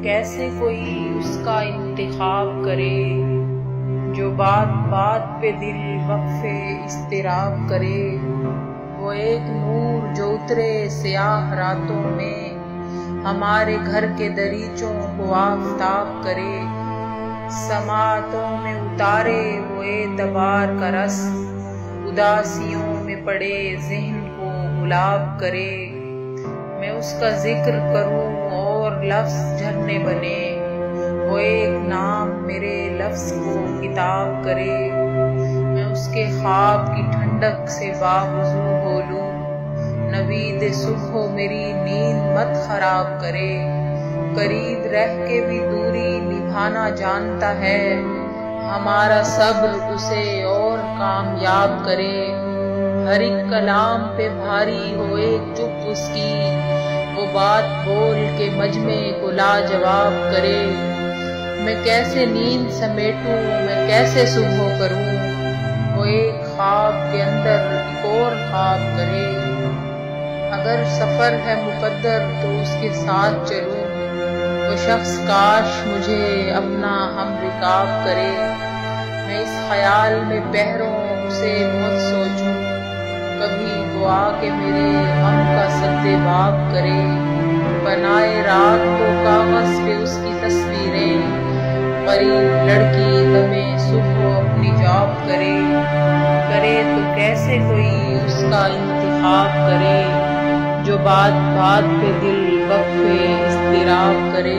کیسے کوئی اس کا انتخاب کرے، جو بات بات پہ دل وقفے اضطراب کرے۔ وہ ایک نور جو اترے سیاہ راتوں میں، ہمارے گھر کے دریچوں کو آفتاب کرے۔ سماعتوں میں اتارے وہ اعتبار کا رس، اداسیوں میں پڑے ذہن کو گلاب کرے۔ میں اس کا ذکر کروں اور لفظ جھرنے بنے، وہ ایک نام میرے لفظ کو کتاب کرے۔ میں اس کے خواب کی ٹھنڈک سے باوضو بولوں، نوید صبح میری نیند مت خراب کرے۔ قریب رہ کے بھی دوری نبھانا جانتا ہے، ہمارا صبر اسے اور کامیاب کرے۔ ہر ایک کلام پہ بھاری ہو ایک چپ اس کی، وہ بات بول کے مجمع کو لاجواب کرے۔ میں کیسے نیند سمیٹوں، میں کیسے صبح کروں، وہ ایک خواب کے اندر ایک اور خواب کرے۔ اگر سفر ہے مقدر تو اس کے ساتھ چلوں، وہ شخص کاش مجھے اپنا ہم رکاب کرے۔ میں اس خیال میں پہروں اسے بہت سوچوں، کبھی وہ آ کے میرے غم کا سد باب کرے۔ بنائے رات کو کاغذ پہ اس کی تصویریں، غریب لڑکی غمِ صبح اپنی جاب کرے۔ کرے تو کیسے کوئی اس کا انتخاب کرے، جو بات بات پہ دل وقفے اضطراب کرے۔